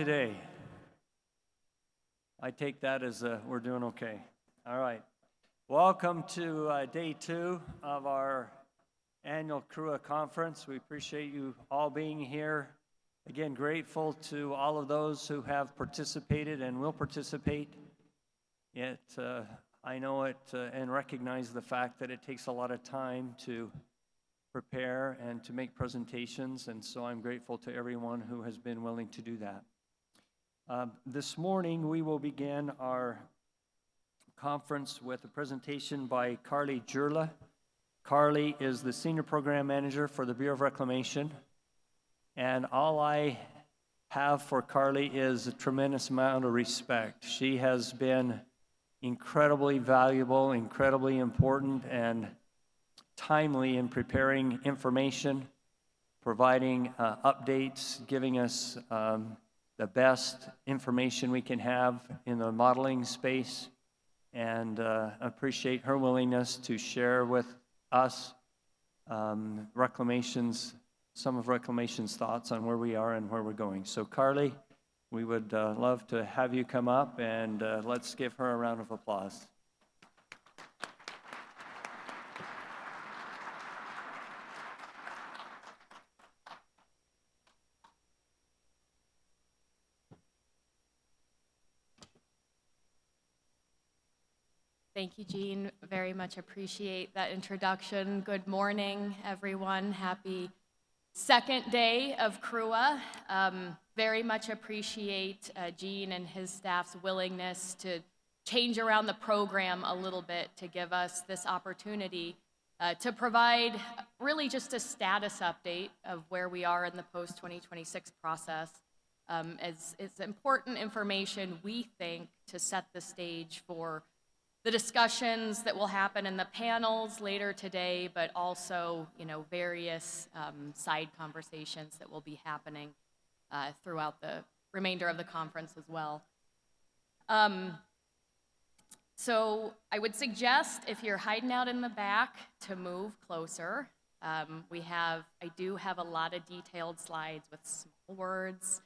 Today, I take that as we're doing okay. All right. Welcome to day 2 of our annual CRWUA conference. We appreciate you all being here. Again, grateful to all of those who have participated and will participate. Yet, I know it and recognize the fact that it takes a lot of time to prepare and to make presentations, and so I'm grateful to everyone who has been willing to do that. This morning, we will begin our conference with a presentation by Carly Jerla. Carly is the Senior Program Manager for the Bureau of Reclamation, and all I have for Carly is a tremendous amount of respect. She has been incredibly valuable, incredibly important, and timely in preparing information, providing updates, giving us the best information we can have in the modeling space, and appreciate her willingness to share with us some of Reclamation's thoughts on where we are and where we're going. So Carly, we would love to have you come up, and let's give her a round of applause. Thank you, Jean. Very much appreciate that introduction. Good morning, everyone. Happy second day of CRWUA. Very much appreciate Jean and his staff's willingness to change around the program a little bit to give us this opportunity to provide really just a status update of where we are in the post-2026 process. It's important information, we think, to set the stage for the discussions that will happen in the panels later today, but also, various side conversations that will be happening throughout the remainder of the conference as well. So I would suggest, if you're hiding out in the back, to move closer. I do have a lot of detailed slides with small words.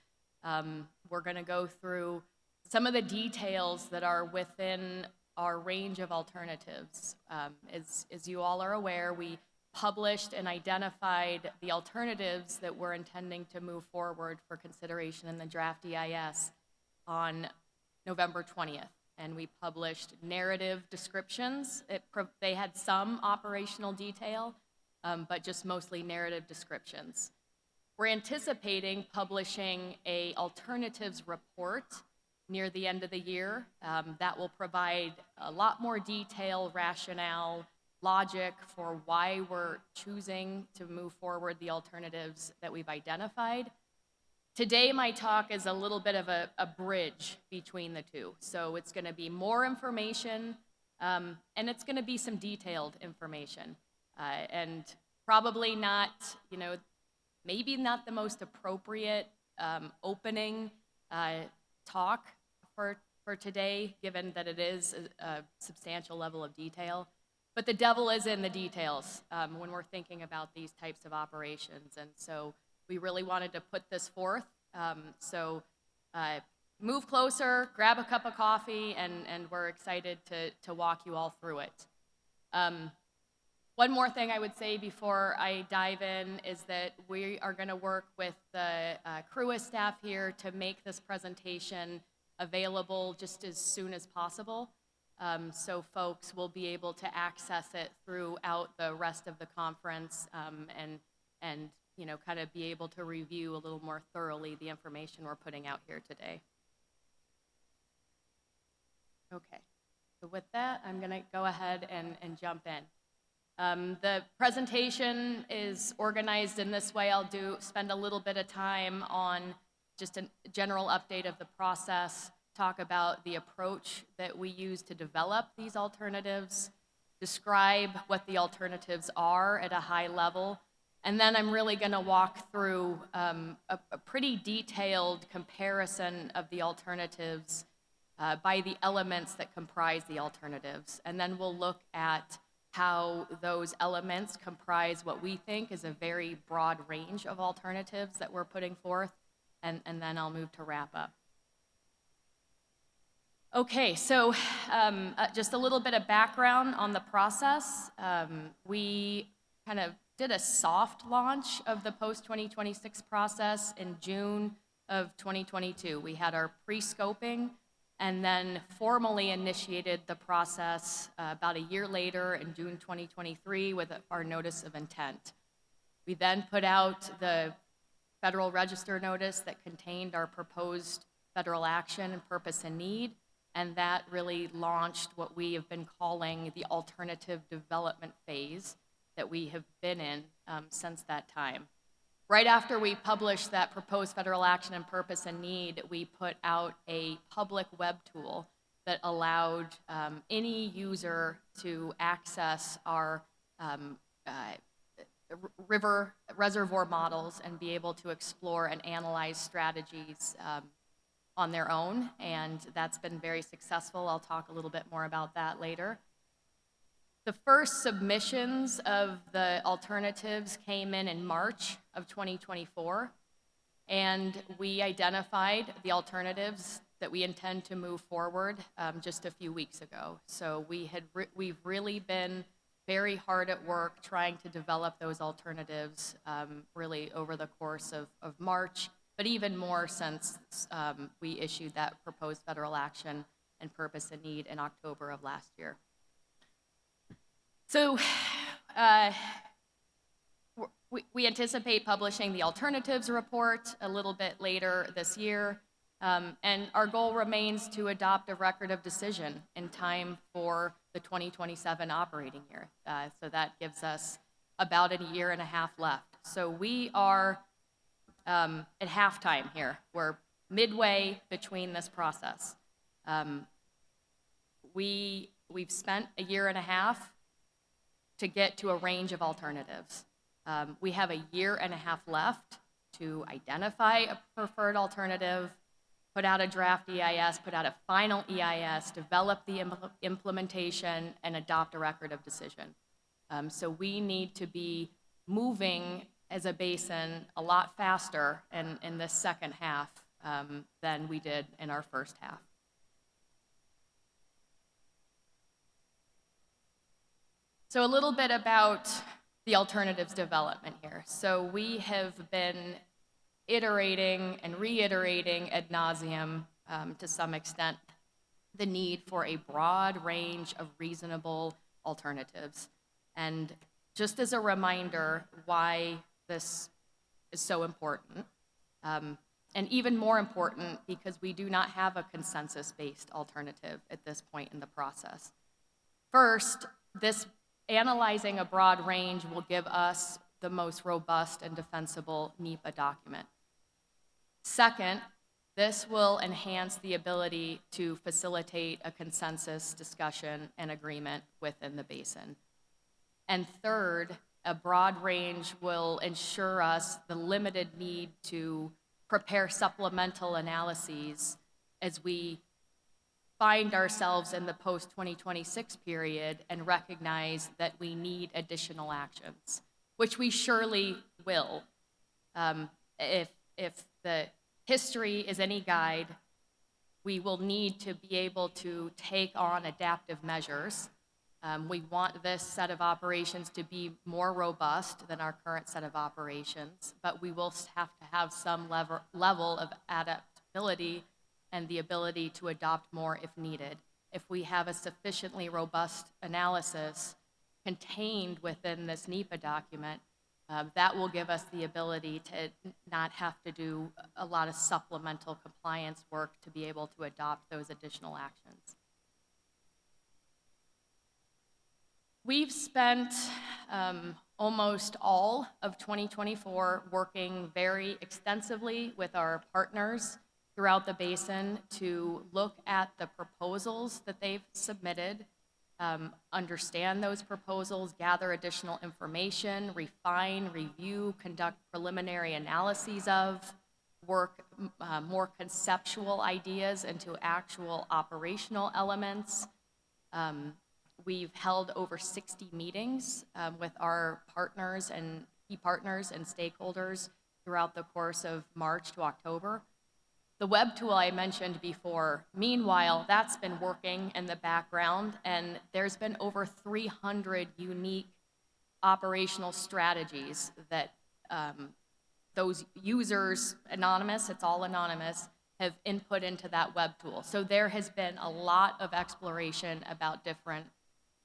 We're going to go through some of the details that are within our range of alternatives. As you all are aware, we published and identified the alternatives that we're intending to move forward for consideration in the draft EIS on November 20th. And we published narrative descriptions. They had some operational detail, but just mostly narrative descriptions. We're anticipating publishing an alternatives report near the end of the year. That will provide a lot more detail, rationale, logic for why we're choosing to move forward the alternatives that we've identified. Today, my talk is a little bit of a bridge between the two. So it's going to be more information, and it's going to be some detailed information. And probably not, maybe not the most appropriate opening talk for today, given that it is a substantial level of detail. But the devil is in the details when we're thinking about these types of operations. And so we really wanted to put this forth. So move closer, grab a cup of coffee, and we're excited to walk you all through it. One more thing I would say before I dive in is that we are going to work with the CRWUA staff here to make this presentation available just as soon as possible. So folks will be able to access it throughout the rest of the conference and kind of be able to review a little more thoroughly the information we're putting out here today. Okay, so with that, I'm going to go ahead and jump in. The presentation is organized in this way. I'll spend a little bit of time on just a general update of the process, talk about the approach that we use to develop these alternatives, describe what the alternatives are at a high level, and then I'm really going to walk through a pretty detailed comparison of the alternatives by the elements that comprise the alternatives. And then we'll look at how those elements comprise what we think is a very broad range of alternatives that we're putting forth. and then I'll move to wrap up. Okay, so just a little bit of background on the process. We kind of did a soft launch of the post-2026 process in June of 2022. We had our pre-scoping and then formally initiated the process about a year later in June 2023 with our notice of intent. We then put out the Federal Register notice that contained our proposed federal action and purpose and need, and that really launched what we have been calling the alternative development phase that we have been in since that time. Right after we published that proposed federal action and purpose and need, we put out a public web tool that allowed any user to access our reservoir models and be able to explore and analyze strategies on their own, and that's been very successful. I'll talk a little bit more about that later. The first submissions of the alternatives came in March of 2024, and we identified the alternatives that we intend to move forward just a few weeks ago. So we've really been very hard at work trying to develop those alternatives really over the course of March, but even more since we issued that proposed federal action and purpose and need in October of last year. So we anticipate publishing the alternatives report a little bit later this year, and our goal remains to adopt a record of decision in time for the 2027 operating year. So that gives us about a year and a half left. So we are at halftime here. We're midway between this process. We've spent a year and a half to get to a range of alternatives. We have a year and a half left to identify a preferred alternative, put out a draft EIS, put out a final EIS, develop the implementation, and adopt a record of decision. So we need to be moving as a basin a lot faster in this second half than we did in our first half. So a little bit about the alternatives development here. So we have been iterating and reiterating ad nauseum to some extent the need for a broad range of reasonable alternatives. And just as a reminder why this is so important, and even more important because we do not have a consensus-based alternative at this point in the process. First, this analyzing a broad range will give us the most robust and defensible NEPA document. Second, this will enhance the ability to facilitate a consensus discussion and agreement within the basin. And third, a broad range will ensure us the limited need to prepare supplemental analyses as we find ourselves in the post-2026 period and recognize that we need additional actions, which we surely will. If the history is any guide, we will need to be able to take on adaptive measures. We want this set of operations to be more robust than our current set of operations, but we will have to have some level of adaptability and the ability to adopt more if needed. If we have a sufficiently robust analysis contained within this NEPA document, that will give us the ability to not have to do a lot of supplemental compliance work to be able to adopt those additional actions. We've spent almost all of 2024 working very extensively with our partners throughout the basin to look at the proposals that they've submitted, understand those proposals, gather additional information, refine, review, conduct preliminary analyses of, work more conceptual ideas into actual operational elements. We've held over 60 meetings with our partners and key partners and stakeholders throughout the course of March to October. The web tool I mentioned before, meanwhile, that's been working in the background, and there's been over 300 unique operational strategies that those users, anonymous, it's all anonymous, have input into that web tool. So there has been a lot of exploration about different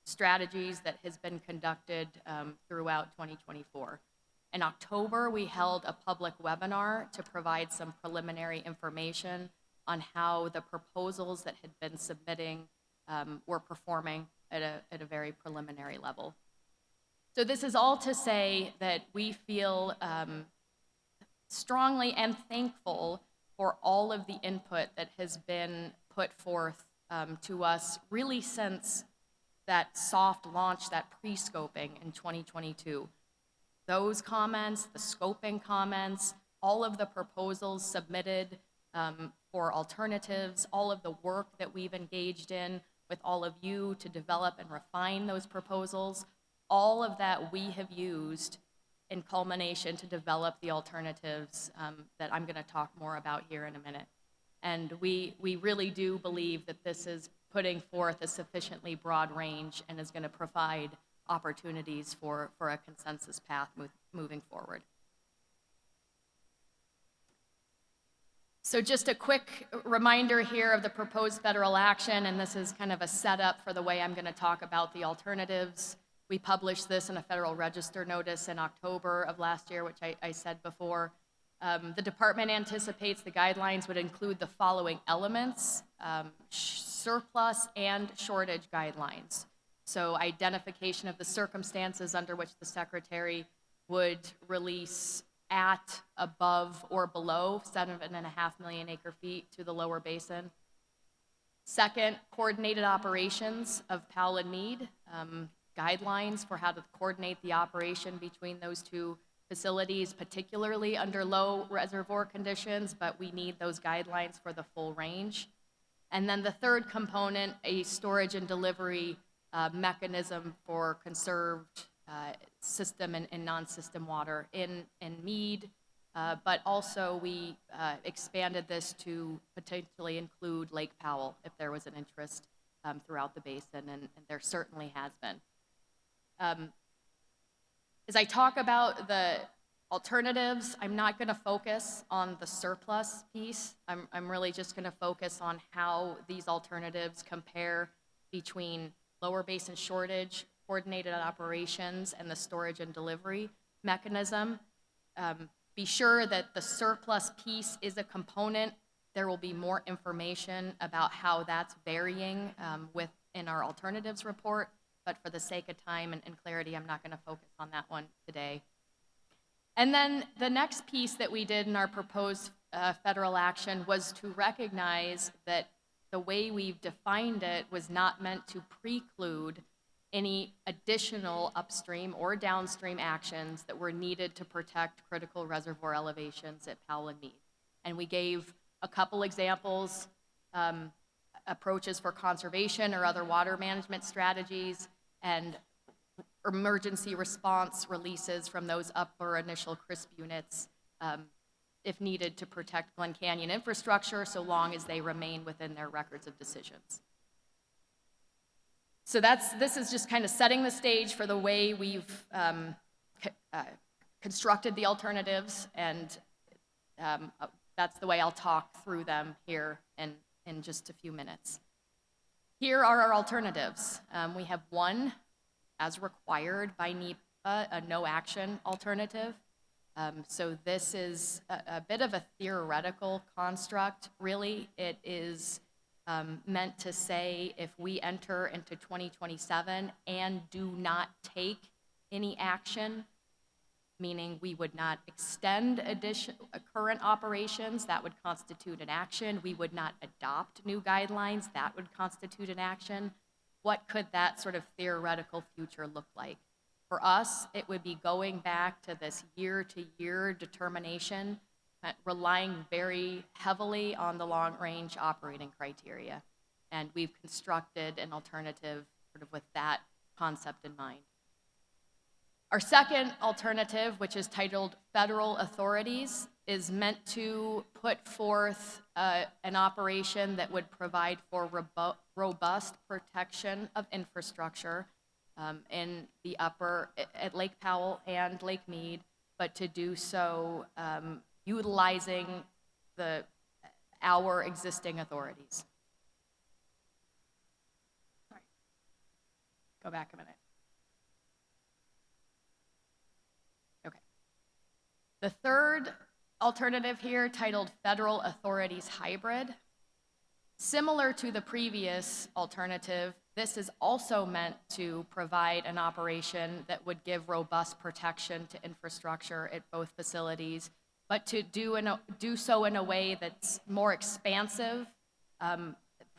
strategies that has been conducted throughout 2024. In October, we held a public webinar to provide some preliminary information on how the proposals that had been submitting were performing at a very preliminary level. So this is all to say that we feel strongly and thankful for all of the input that has been put forth to us really since that soft launch, that pre-scoping in 2022. Those comments, the scoping comments, all of the proposals submitted for alternatives, all of the work that we've engaged in with all of you to develop and refine those proposals, all of that we have used in culmination to develop the alternatives that I'm going to talk more about here in a minute. And we really do believe that this is putting forth a sufficiently broad range and is going to provide opportunities for a consensus path moving forward. So just a quick reminder here of the proposed federal action, and this is kind of a setup for the way I'm going to talk about the alternatives. We published this in a Federal Register notice in October of last year, which I said before. The department anticipates the guidelines would include the following elements: surplus and shortage guidelines. So identification of the circumstances under which the Secretary would release at, above, or below 7.5 million acre feet to the lower basin. Second, coordinated operations of Powell and Meade, guidelines for how to coordinate the operation between those two facilities, particularly under low reservoir conditions, but we need those guidelines for the full range. And then the third component, a storage and delivery mechanism for conserved system and non-system water in Meade, but also we expanded this to potentially include Lake Powell if there was an interest throughout the basin, and there certainly has been. As I talk about the alternatives, I'm not going to focus on the surplus piece. I'm really just going to focus on how these alternatives compare between lower basin shortage, coordinated operations, and the storage and delivery mechanism. Be sure that the surplus piece is a component. There will be more information about how that's varying in our alternatives report, but for the sake of time and clarity, I'm not going to focus on that one today. And then the next piece that we did in our proposed federal action was to recognize that the way we've defined it was not meant to preclude any additional upstream or downstream actions that were needed to protect critical reservoir elevations at Powell and Meade. And we gave a couple examples, approaches for conservation or other water management strategies, and emergency response releases from those upper initial CRSP units if needed to protect Glen Canyon infrastructure so long as they remain within their records of decisions. So this is just kind of setting the stage for the way we've constructed the alternatives, and that's the way I'll talk through them here in just a few minutes. Here are our alternatives. We have one, as required by NEPA, a no-action alternative. So this is a bit of a theoretical construct, really. It is meant to say if we enter into 2027 and do not take any action, meaning we would not extend current operations, that would constitute an action. We would not adopt new guidelines, that would constitute an action. What could that sort of theoretical future look like? For us, it would be going back to this year-to-year determination, relying very heavily on the long-range operating criteria. And we've constructed an alternative sort of with that concept in mind. Our second alternative, which is titled Federal Authorities, is meant to put forth an operation that would provide for robust protection of infrastructure in the upper, at Lake Powell and Lake Mead, but to do so utilizing our existing authorities. Sorry. Go back a minute. Okay. The third alternative here, titled Federal Authorities Hybrid. Similar to the previous alternative, this is also meant to provide an operation that would give robust protection to infrastructure at both facilities, but to do so in a way that's more expansive,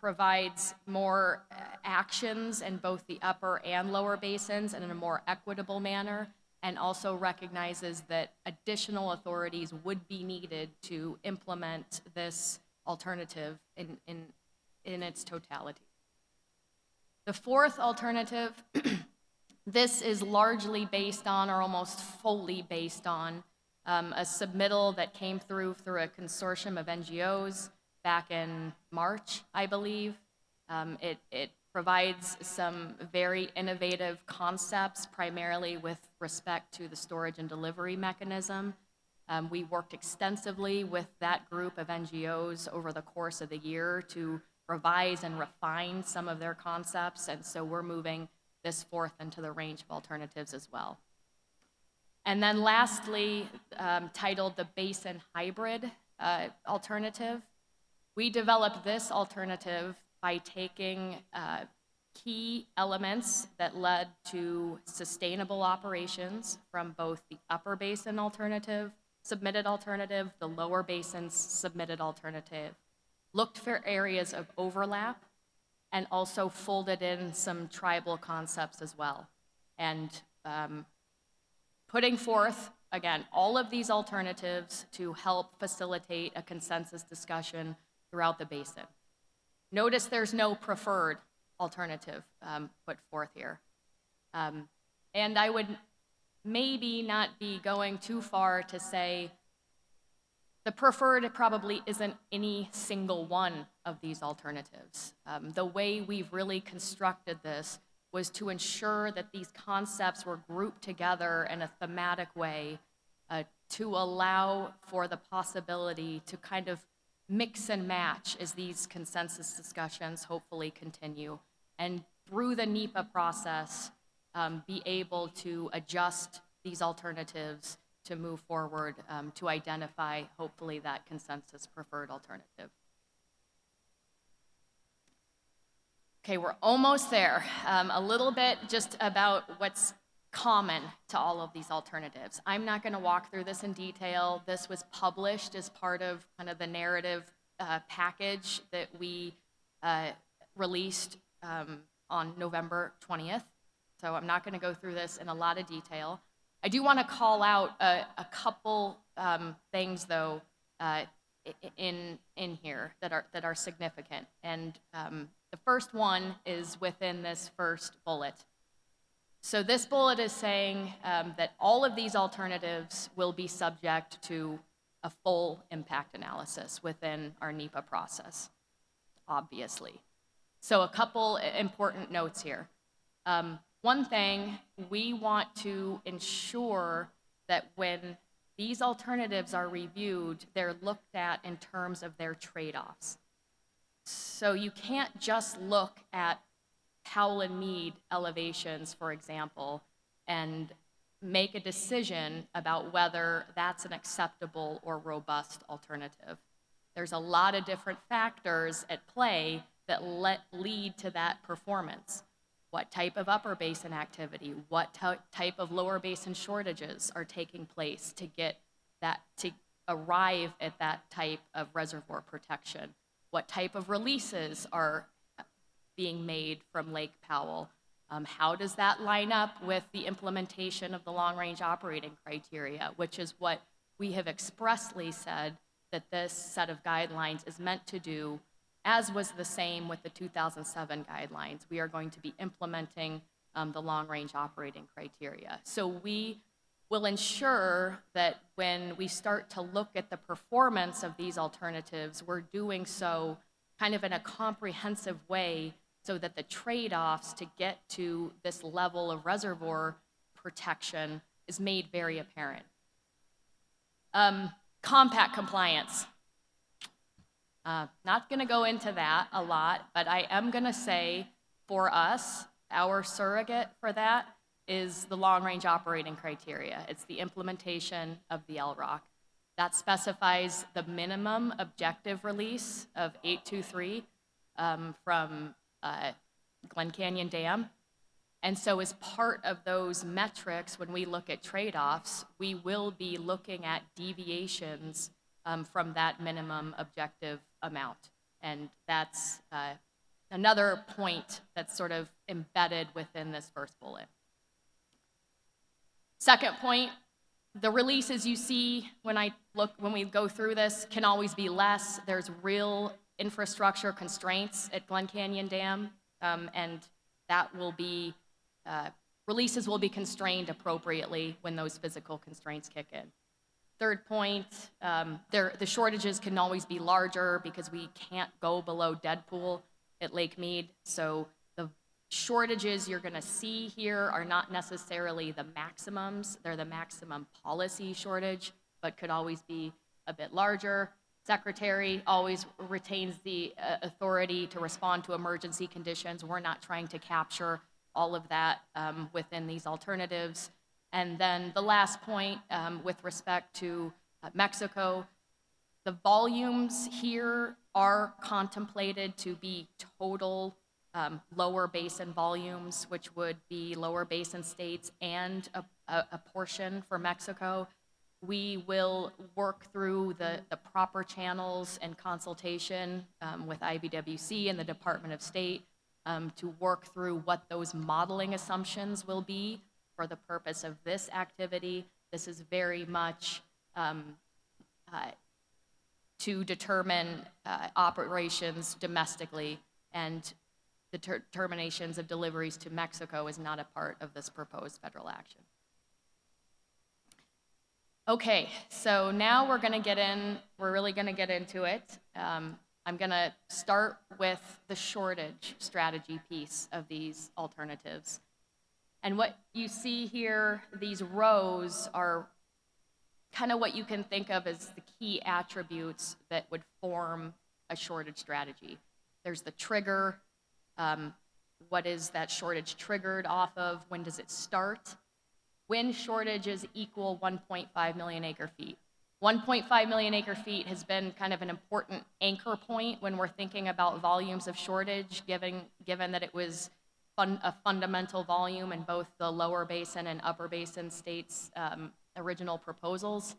provides more actions in both the upper and lower basins and in a more equitable manner, and also recognizes that additional authorities would be needed to implement this alternative in its totality. The fourth alternative, this is largely based on, or almost fully based on, a submittal that came through a consortium of NGOs back in March, I believe. It provides some very innovative concepts, primarily with respect to the storage and delivery mechanism. We worked extensively with that group of NGOs over the course of the year to revise and refine some of their concepts, and so we're moving this forth into the range of alternatives as well. And then lastly, titled the Basin Hybrid alternative, we developed this alternative by taking key elements that led to sustainable operations from both the upper basin alternative, submitted alternative, the lower basin's submitted alternative, looked for areas of overlap, and also folded in some tribal concepts as well. And putting forth, again, all of these alternatives to help facilitate a consensus discussion throughout the basin. Notice there's no preferred alternative put forth here. And I would maybe not be going too far to say the preferred probably isn't any single one of these alternatives. The way we've really constructed this was to ensure that these concepts were grouped together in a thematic way to allow for the possibility to kind of mix and match as these consensus discussions hopefully continue, and through the NEPA process, be able to adjust these alternatives to move forward to identify, hopefully, that consensus preferred alternative. Okay, we're almost there. A little bit just about what's common to all of these alternatives. I'm not going to walk through this in detail. This was published as part of kind of the narrative package that we released on November 20th. So I'm not going to go through this in a lot of detail. I do want to call out a couple things, though, in here that are significant. And the first one is within this first bullet. So this bullet is saying that all of these alternatives will be subject to a full impact analysis within our NEPA process, obviously. So a couple important notes here. One thing, we want to ensure that when these alternatives are reviewed, they're looked at in terms of their trade-offs. So you can't just look at Powell and Mead elevations, for example, and make a decision about whether that's an acceptable or robust alternative. There's a lot of different factors at play that lead to that performance. What type of upper basin activity, what type of lower basin shortages are taking place to get that, to arrive at that type of reservoir protection? What type of releases are being made from Lake Powell? How does that line up with the implementation of the long-range operating criteria, which is what we have expressly said that this set of guidelines is meant to do, as was the same with the 2007 guidelines. We are going to be implementing the long-range operating criteria. So we will ensure that when we start to look at the performance of these alternatives, we're doing so kind of in a comprehensive way so that the trade-offs to get to this level of reservoir protection is made very apparent. Compact compliance. Not going to go into that a lot, but I am going to say for us, our surrogate for that is the long-range operating criteria. It's the implementation of the LROC. That specifies the minimum objective release of 823 from Glen Canyon Dam. And so as part of those metrics, when we look at trade-offs, we will be looking at deviations from that minimum objective amount. And that's another point that's sort of embedded within this first bullet. Second point, the releases you see when we go through this can always be less. There's real infrastructure constraints at Glen Canyon Dam, and that will be, releases will be constrained appropriately when those physical constraints kick in. Third point, the shortages can always be larger because we can't go below dead pool at Lake Mead. So the shortages you're gonna see here are not necessarily the maximums. They're the maximum policy shortage, but could always be a bit larger. Secretary always retains the authority to respond to emergency conditions. We're not trying to capture all of that within these alternatives. And then the last point with respect to Mexico, the volumes here are contemplated to be total lower basin volumes, which would be lower basin states and a portion for Mexico. We will work through the proper channels and consultation with IBWC and the Department of State to work through what those modeling assumptions will be for the purpose of this activity. This is very much to determine operations domestically, and the determinations of deliveries to Mexico is not a part of this proposed federal action. Okay, so now we're really gonna get into it. I'm gonna start with the shortage strategy piece of these alternatives. And what you see here, these rows are kind of what you can think of as the key attributes that would form a shortage strategy. There's the trigger, what is that shortage triggered off of, when does it start? When shortages equal 1.5 million acre feet. 1.5 million acre feet has been kind of an important anchor point when we're thinking about volumes of shortage, given that it was a fundamental volume in both the lower basin and upper basin states' original proposals.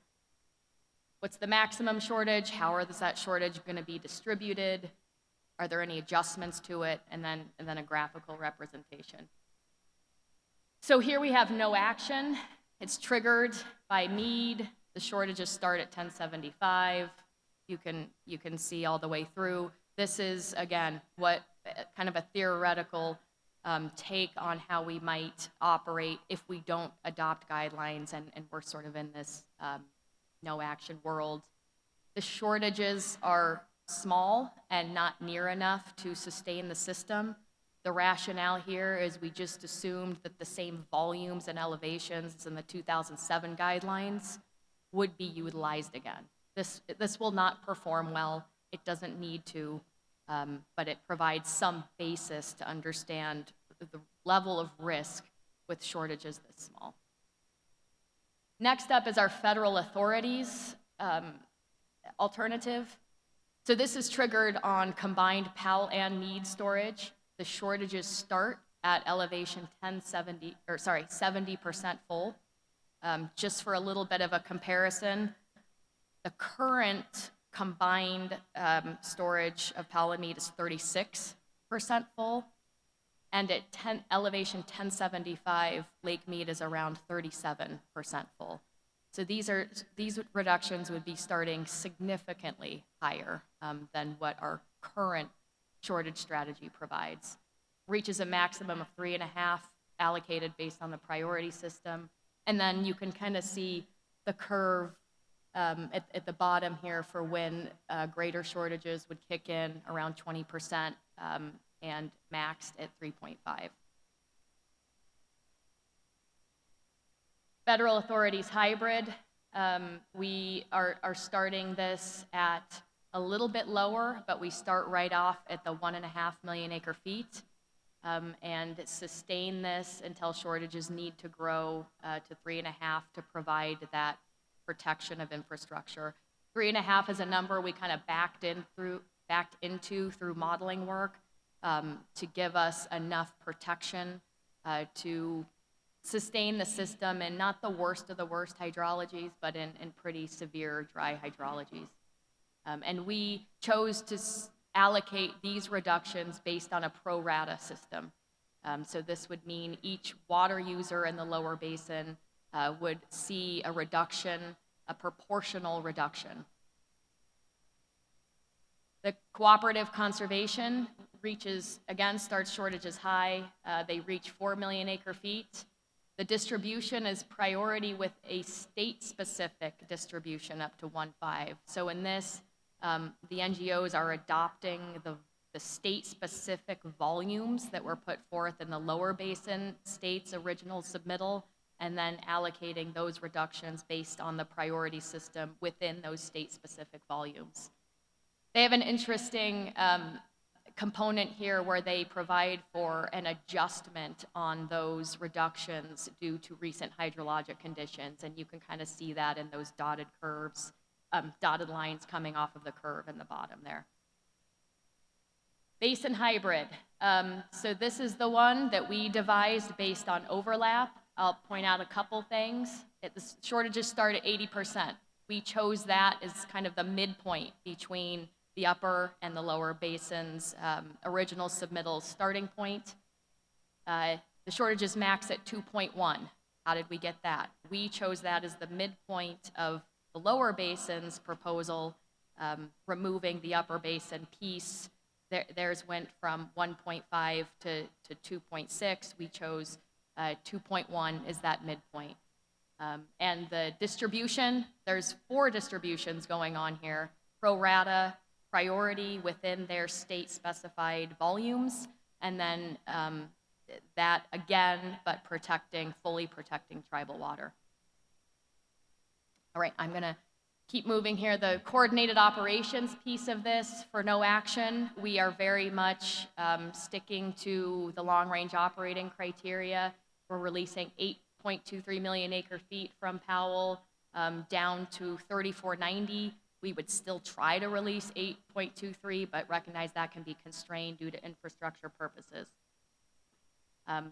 What's the maximum shortage? How is that shortage going to be distributed? Are there any adjustments to it? And then a graphical representation. So here we have no action. It's triggered by Mead. The shortages start at 1075. You can see all the way through. This is, again, what kind of a theoretical take on how we might operate if we don't adopt guidelines and we're sort of in this no action world. The shortages are small and not near enough to sustain the system. The rationale here is we just assumed that the same volumes and elevations in the 2007 guidelines would be utilized again. This will not perform well. It doesn't need to, but it provides some basis to understand the level of risk with shortages this small. Next up is our federal authorities alternative. So this is triggered on combined PAL and Mead storage. The shortages start at elevation 70% full. Just for a little bit of a comparison, the current combined storage of PAL and Mead is 36% full, and at elevation 1075, Lake Mead is around 37% full. So these reductions would be starting significantly higher than what our current shortage strategy provides. Reaches a maximum of 3.5 allocated based on the priority system. And then you can kind of see the curve at the bottom here for when greater shortages would kick in around 20% and maxed at 3.5. Federal authorities hybrid, we are starting this at a little bit lower, but we start right off at the 1.5 million acre feet and sustain this until shortages need to grow to 3.5 to provide that protection of infrastructure. 3.5 is a number we kind of backed into through modeling work to give us enough protection to sustain the system in not the worst of the worst hydrologies, but in pretty severe dry hydrologies. And we chose to allocate these reductions based on a pro rata system. So this would mean each water user in the lower basin would see a reduction, a proportional reduction. The cooperative conservation reaches, again, starts shortages high. They reach 4 million acre feet. The distribution is priority with a state-specific distribution up to 1.5. So in this, the NGOs are adopting the state-specific volumes that were put forth in the lower basin states' original submittal, and then allocating those reductions based on the priority system within those state-specific volumes. They have an interesting component here where they provide for an adjustment on those reductions due to recent hydrologic conditions, and you can kind of see that in those dotted curves, dotted lines coming off of the curve in the bottom there. Basin hybrid. So this is the one that we devised based on overlap. I'll point out a couple things. The shortages start at 80%. We chose that as kind of the midpoint between the upper and the lower basins' original submittal starting point. The shortages max at 2.1. How did we get that? We chose that as the midpoint of the lower basin's proposal, removing the upper basin piece. Theirs went from 1.5 to 2.6. We chose 2.1 is that midpoint. And the distribution, there's 4 distributions going on here. Pro rata, priority within their state-specified volumes, and then that again, but fully protecting tribal water. All right, I'm gonna keep moving here. The coordinated operations piece of this for no action, we are very much sticking to the long-range operating criteria. We're releasing 8.23 million acre feet from Powell down to 3490. We would still try to release 8.23, but recognize that can be constrained due to infrastructure purposes.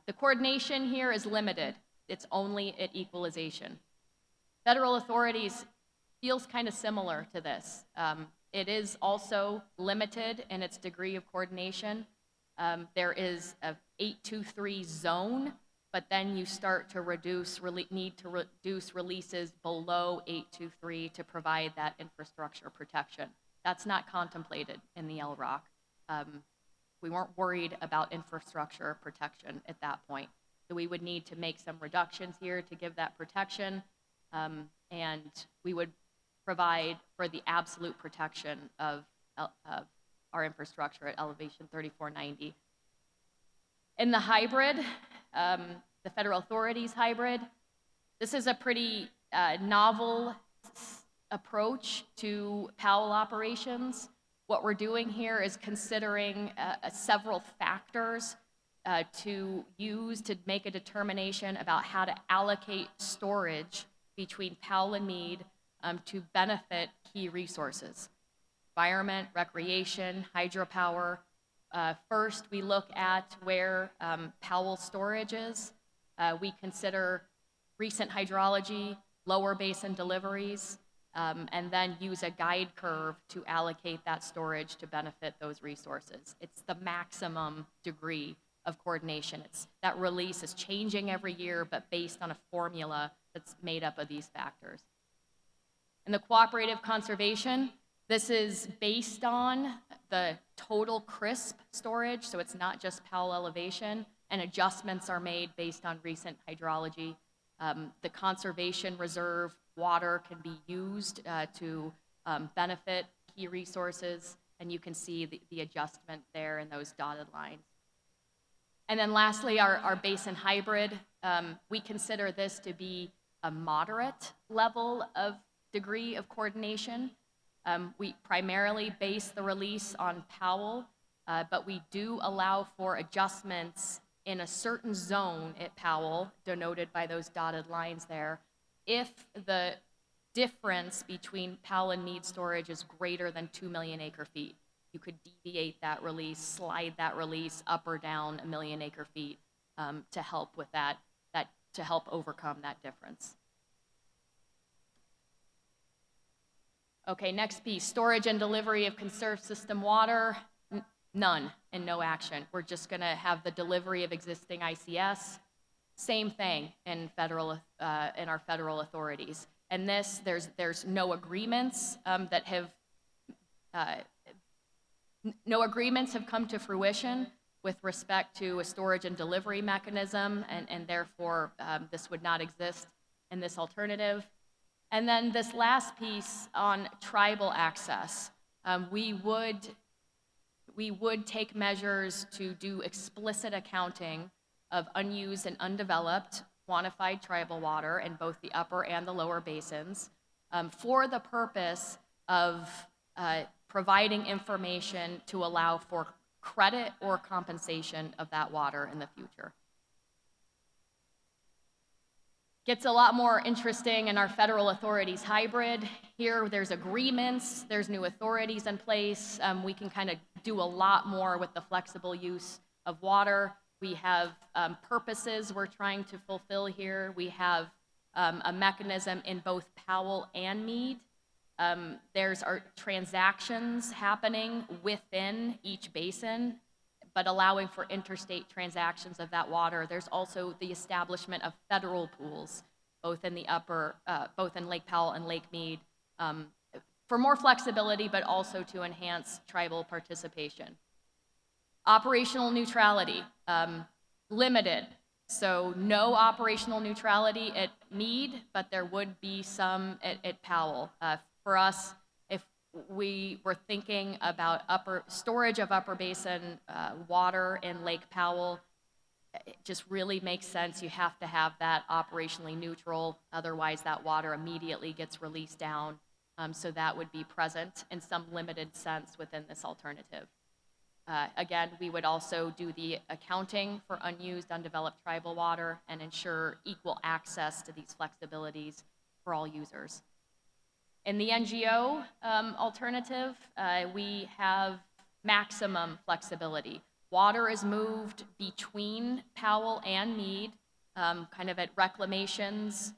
The coordination here is limited. It's only at equalization. Federal authorities feels kind of similar to this. It is also limited in its degree of coordination. There is a 823 zone, but then you start to need to reduce releases below 823 to provide that infrastructure protection. That's not contemplated in the LROC. We weren't worried about infrastructure protection at that point. So we would need to make some reductions here to give that protection, and we would provide for the absolute protection of our infrastructure at elevation 3490. In the hybrid, the federal authorities hybrid, this is a pretty novel approach to Powell operations. What we're doing here is considering several factors to use to make a determination about how to allocate storage between Powell and Meade to benefit key resources: environment, recreation, hydropower. First, we look at where Powell storage is. We consider recent hydrology, lower basin deliveries, and then use a guide curve to allocate that storage to benefit those resources. It's the maximum degree of coordination. That release is changing every year, but based on a formula that's made up of these factors. In the cooperative conservation, this is based on the total CRISP storage, so it's not just Powell elevation. and adjustments are made based on recent hydrology. The conservation reserve water can be used to benefit key resources, and you can see the adjustment there in those dotted lines. And then lastly, our basin hybrid, we consider this to be a moderate level of degree of coordination. We primarily base the release on Powell, but we do allow for adjustments in a certain zone at Powell, denoted by those dotted lines there, if the difference between Powell and Meade storage is greater than 2 million acre feet. You could deviate that release, slide that release up or down 1 million acre feet to help with that, to help overcome that difference. Okay, next piece, storage and delivery of conserved system water, none and no action. We're just gonna have the delivery of existing ICS, same thing in our federal authorities. And this, there's no agreements that have, no agreements have come to fruition with respect to a storage and delivery mechanism, and therefore this would not exist in this alternative. And then this last piece on tribal access, we would take measures to do explicit accounting of unused and undeveloped quantified tribal water in both the upper and the lower basins for the purpose of providing information to allow for credit or compensation of that water in the future. Gets a lot more interesting in our federal authorities hybrid. Here there's agreements, there's new authorities in place. We can kind of do a lot more with the flexible use of water. We have purposes we're trying to fulfill here. We have a mechanism in both Powell and Meade. There's our transactions happening within each basin, but allowing for interstate transactions of that water. There's also the establishment of federal pools, both in the both in Lake Powell and Lake Meade, for more flexibility, but also to enhance tribal participation. Operational neutrality, limited. So no operational neutrality at Meade, but there would be some at Powell. For us, if we were thinking about storage of upper basin water in Lake Powell, it just really makes sense. You have to have that operationally neutral, otherwise that water immediately gets released down. So that would be present in some limited sense within this alternative. Again, we would also do the accounting for unused, undeveloped tribal water and ensure equal access to these flexibilities for all users. In the NGO alternative, we have maximum flexibility. Water is moved between Powell and Meade, kind of at Reclamation's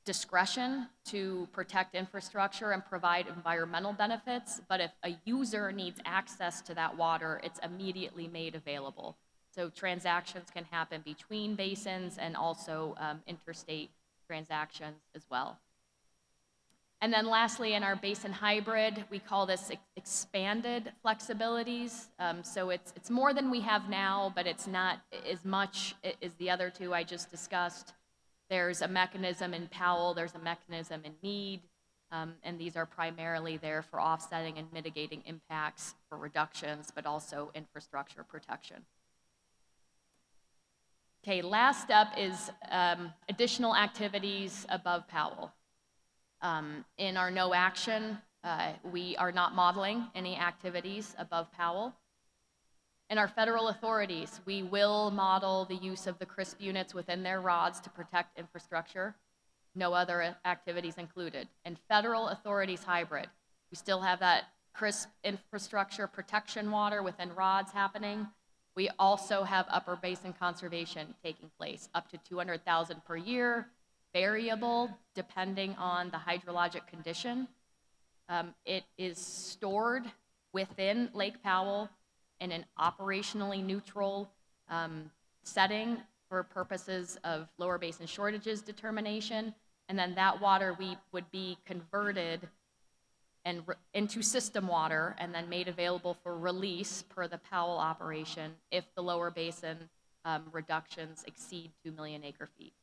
discretion to protect infrastructure and provide environmental benefits, but if a user needs access to that water, it's immediately made available. So transactions can happen between basins and also interstate transactions as well. And then lastly, in our basin hybrid, we call this expanded flexibilities. So it's more than we have now, but it's not as much as the other two I just discussed. There's a mechanism in Powell, there's a mechanism in Meade, and these are primarily there for offsetting and mitigating impacts for reductions, but also infrastructure protection. Okay, last up is additional activities above Powell. In our no action, we are not modeling any activities above Powell. In our federal authorities, we will model the use of the CRSP units within their rods to protect infrastructure. No other activities included. In federal authorities hybrid, we still have that CRSP infrastructure protection water within rods happening. We also have upper basin conservation taking place, up to 200,000 per year, variable depending on the hydrologic condition. It is stored within Lake Powell in an operationally neutral setting for purposes of lower basin shortages determination, and then that water would be converted into system water and then made available for release per the Powell operation if the lower basin reductions exceed 2 million acre feet.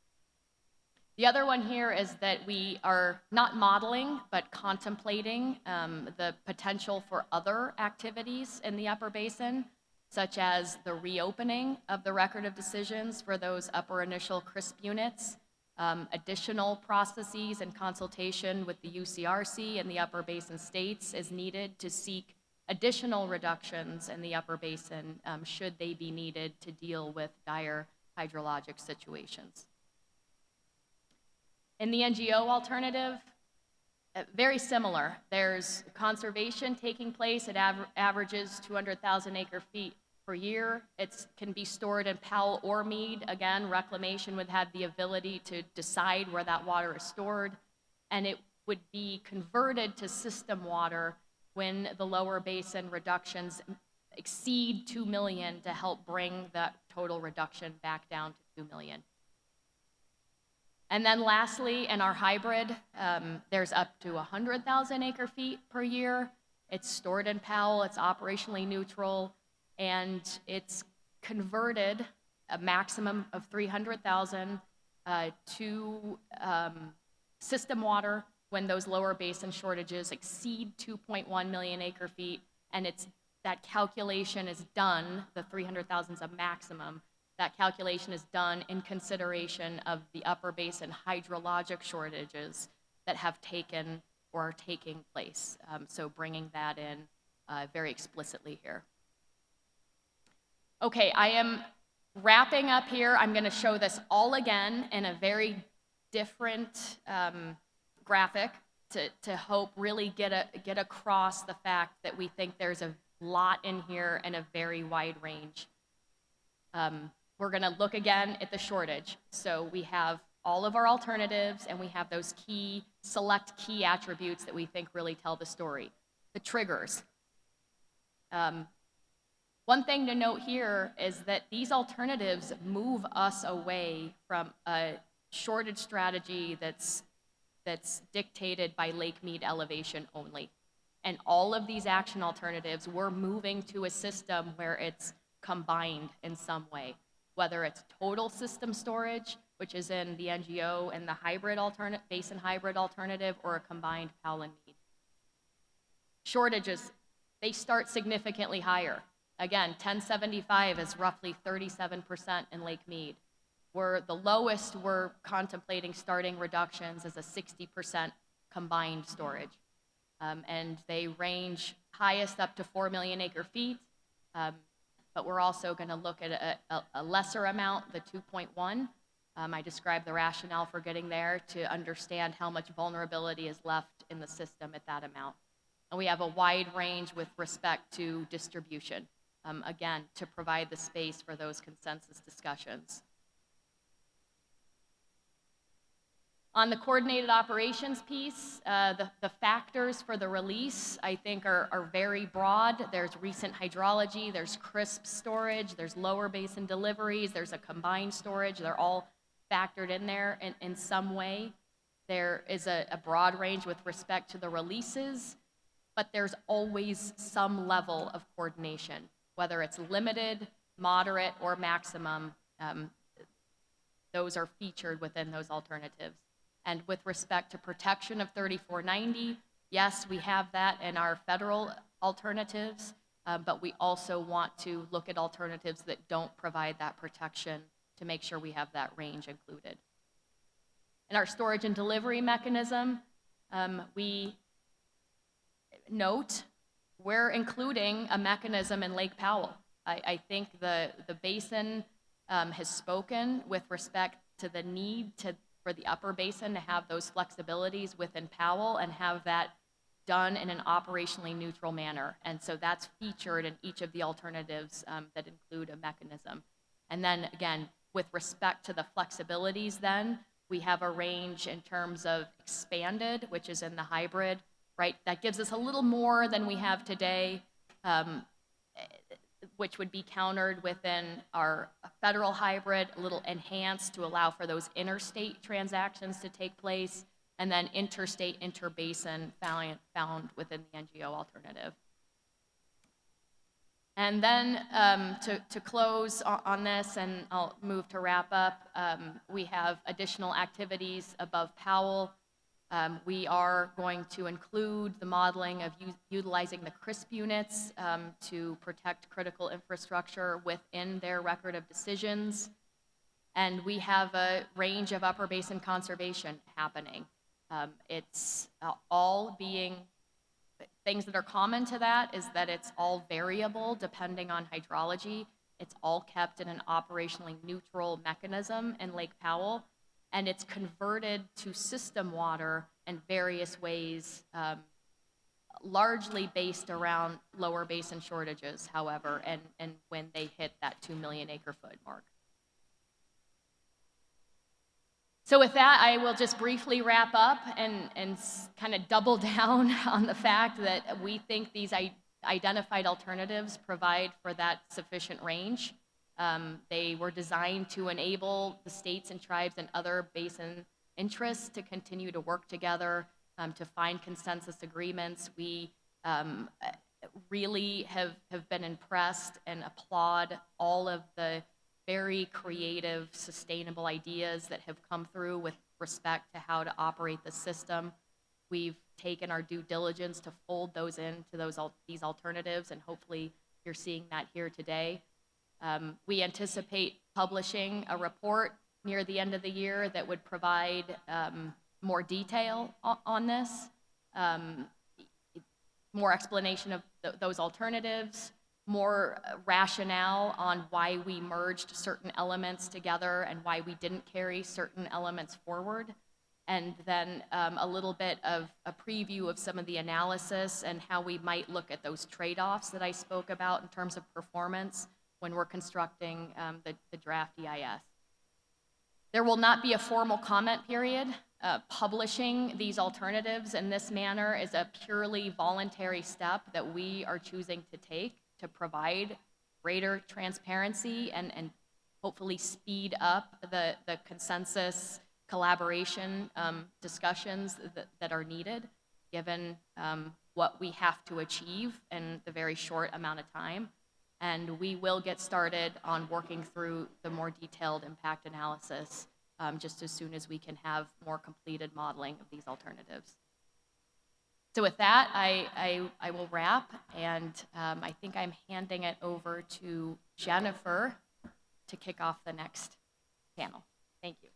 The other one here is that we are not modeling, but contemplating the potential for other activities in the upper basin, such as the reopening of the record of decisions for those upper initial CRSP units, additional processes and consultation with the UCRC and the upper basin states is needed to seek additional reductions in the upper basin should they be needed to deal with dire hydrologic situations. In the NGO alternative, very similar. There's conservation taking place. It averages 200,000 acre feet per year. It can be stored in Powell or Mead. Again, Reclamation would have the ability to decide where that water is stored, and it would be converted to system water when the lower basin reductions exceed 2 million to help bring that total reduction back down to 2 million. And then lastly, in our hybrid, there's up to 100,000 acre feet per year. It's stored in Powell, it's operationally neutral, and it's converted a maximum of 300,000 to system water when those lower basin shortages exceed 2.1 million acre feet, and that calculation is done, the 300,000 is a maximum. That calculation is done in consideration of the upper basin hydrologic shortages that have taken or are taking place. So bringing that in very explicitly here. Okay, I am wrapping up here. I'm going to show this all again in a very different graphic to hope really get across the fact that we think there's a lot in here and a very wide range. We're going to look again at the shortage. So we have all of our alternatives, and we have those select key attributes that we think really tell the story. The triggers. One thing to note here is that these alternatives move us away from a shortage strategy that's dictated by Lake Mead elevation only. And all of these action alternatives, we're moving to a system where it's combined in some way, whether it's total system storage, which is in the NGO and the hybrid basin hybrid alternative, or a combined Powell and Mead. Shortages, they start significantly higher. Again, 1075 is roughly 37% in Lake Mead. The lowest we're contemplating starting reductions is a 60% combined storage. And they range highest up to 4 million acre feet, but we're also going to look at a lesser amount, the 2.1. I described the rationale for getting there to understand how much vulnerability is left in the system at that amount. And we have a wide range with respect to distribution, again, to provide the space for those consensus discussions. On the coordinated operations piece, the factors for the release, I think, are very broad. There's recent hydrology, there's CRSP storage, there's lower basin deliveries, there's a combined storage. They're all factored in there in some way. There is a broad range with respect to the releases, but there's always some level of coordination, whether it's limited, moderate, or maximum. Those are featured within those alternatives. And with respect to protection of 3490, yes, we have that in our federal alternatives, but we also want to look at alternatives that don't provide that protection to make sure we have that range included. In our storage and delivery mechanism, we note we're including a mechanism in Lake Powell. I think the basin has spoken with respect to the need for the upper basin to have those flexibilities within Powell and have that done in an operationally neutral manner. And so that's featured in each of the alternatives that include a mechanism. And then again, with respect to the flexibilities then, we have a range in terms of expanded, which is in the hybrid, right? That gives us a little more than we have today, which would be countered within our federal hybrid, a little enhanced to allow for those interstate transactions to take place, and then interstate, interbasin found within the NGO alternative. And then to close on this, and I'll move to wrap up, we have additional activities above Powell. We are going to include the modeling of utilizing the CRISP units to protect critical infrastructure within their record of decisions. And we have a range of upper basin conservation happening. It's all being, things that are common to that is that it's all variable depending on hydrology. It's all kept in an operationally neutral mechanism in Lake Powell, and it's converted to system water in various ways, largely based around lower basin shortages, however, and when they hit that 2 million acre foot mark. So with that, I will just briefly wrap up and kind of double down on the fact that we think these identified alternatives provide for that sufficient range. They were designed to enable the states and tribes and other basin interests to continue to work together, to find consensus agreements. We really have been impressed and applaud all of the very creative, sustainable ideas that have come through with respect to how to operate the system. We've taken our due diligence to fold those into these alternatives, and hopefully you're seeing that here today. We anticipate publishing a report near the end of the year that would provide more detail on this, more explanation of those alternatives, more rationale on why we merged certain elements together and why we didn't carry certain elements forward, and then a little bit of a preview of some of the analysis and how we might look at those trade-offs that I spoke about in terms of performance when we're constructing the draft EIS. There will not be a formal comment period. Publishing these alternatives in this manner is a purely voluntary step that we are choosing to take to provide greater transparency and hopefully speed up the consensus collaboration discussions that are needed, given what we have to achieve in the very short amount of time. And we will get started on working through the more detailed impact analysis just as soon as we can have more completed modeling of these alternatives. So with that, I will wrap, and I think I'm handing it over to Jennifer to kick off the next panel. Thank you.